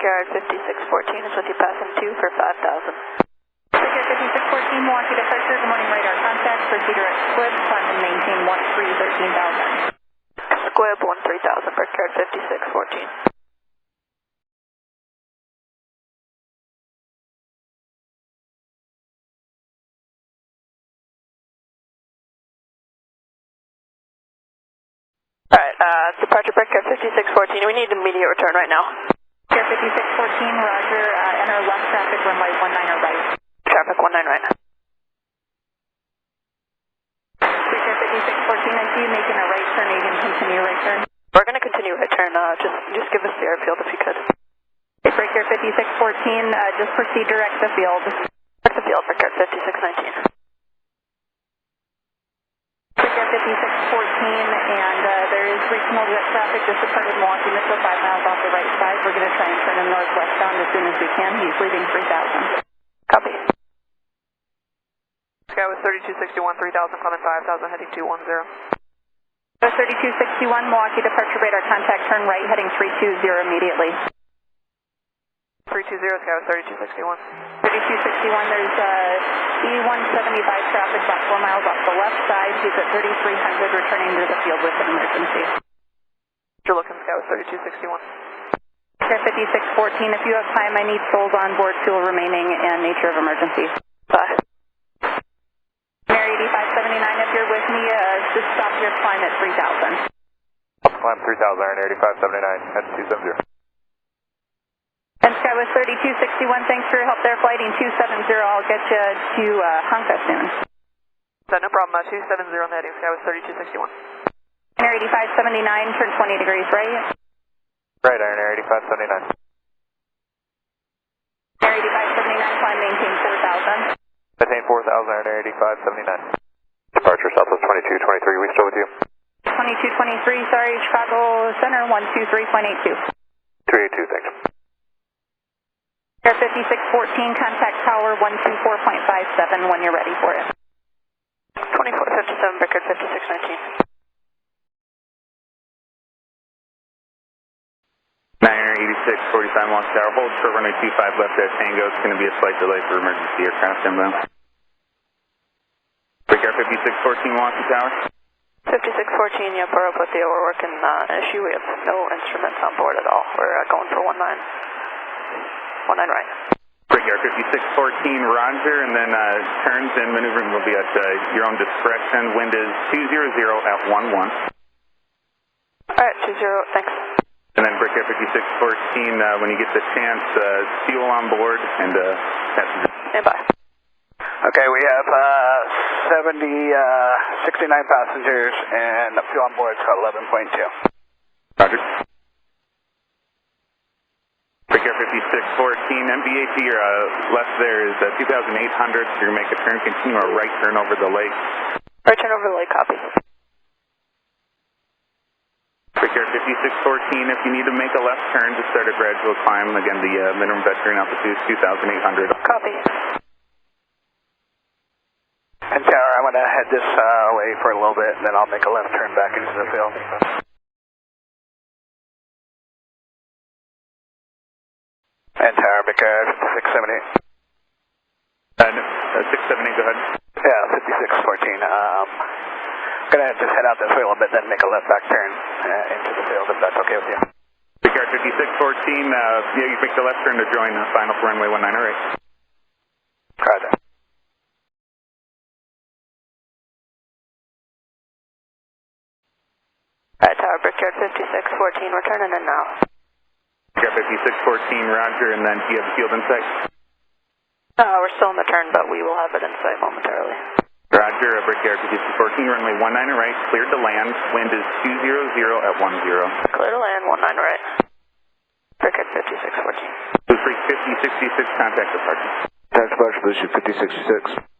Brickyard 5614 is with you passing 2 for 5,000. Brickyard 5614, Milwaukee departure, good morning, radar contact, proceed direct squib, climb and maintain 13,000. Squib 13,000, Brickyard 5614. Alright, departure Brickyard 5614, we need immediate return right now. Brickyard 5614, roger, enter left traffic, runway 19 or right. Traffic 19 right. Brickyard 5614, I see you making a right turn, are you going to continue right turn? We're going to continue right turn, just give us the airfield if you could. Okay, Brickyard 5614, just proceed direct to field. Direct to field, Brickyard 5619. Brickyard 5614, and there is regional jet traffic just departed Milwaukee Metro 5 miles off the right side. We're going to try and turn him northwestbound as soon as we can. He's leaving 3,000. Copy. Sky with 3261, 3,000, climbing 5,000, heading 210. 3261, Milwaukee departure radar contact, turn right, heading 320 immediately. 320, Sky with 3261. 3261, there's E175 traffic about 4 miles off the left side. He's at 3,300, returning to the field with an emergency. You're looking, Sky with 3261. Sky 5614, if you have time, I need souls on board, fuel remaining, and nature of emergency. Bye. Mary 8579, if you're with me, just stop your climb at 3,000. Climb 3,000, Iron 8579, head 270. And Sky with 3261, thanks for your help there, flighting 270. I'll get you to Honka soon. No problem, 270 on the heading, Sky with 3261. Air 8579, turn 20 degrees right. Right, Iron 8579. Air 8579, climb maintain 4,000. Maintain 4,000, Iron 8579. Departure Southwest 2223, we still with you? 2223, sorry, Chicago Center, 123.82. 382, thanks. Air 5614, contact tower 124.57 when you're ready for it. 2457, Brickyard 5619. 986, 45 Milwaukee Tower, hold short runway 25 left at Tango. It's going to be a slight delay for emergency aircraft inbound. Brickyard 5614 Milwaukee Tower. 5614, yeah, we're up with you. We're working an issue. We have no instruments on board at all. We're going for 19. 19 right. Brickyard 5614, roger, and then turns and maneuvering will be at your own discretion. Wind is 200 at 11. Alright, 20, thanks. And then Brickyard 5614, when you get the chance, fuel on board and passengers. Standby. Okay, we have 69 passengers and fuel on board is 11.2. Roger. Brickyard 5614, MBA to your left there is 2,800, so you're going to make a turn, continue a right turn over the lake. Right turn over the lake, copy. Brickyard 5614, if you need to make a left turn, just start a gradual climb. Again, the minimum vectoring altitude is 2,800. Copy. And Tower, I'm going to head this way for a little bit, and then I'll make a left turn back into the field. And Tower, Brickyard 5678. 678, go ahead. Yeah, 5614. I'm going to just head out this way a little bit, then make a left back turn into the field, if that's okay with you. Brickyard 5614, yeah, you make the left turn to join final for runway 19 right. Roger. Alright, Tower, Brickyard 5614, we're turning in now. Brickyard 5614, roger, and then do you have the field in sight? We're still in the turn, but we will have it in sight momentarily. Roger, Brickyard 5614, runway 19 right, cleared to land, wind is 200 at 10. Clear to land, 19 right. Brickyard 5614. Blue Freak 5066, contact departure. Contact departure, Blue Sheep 5066.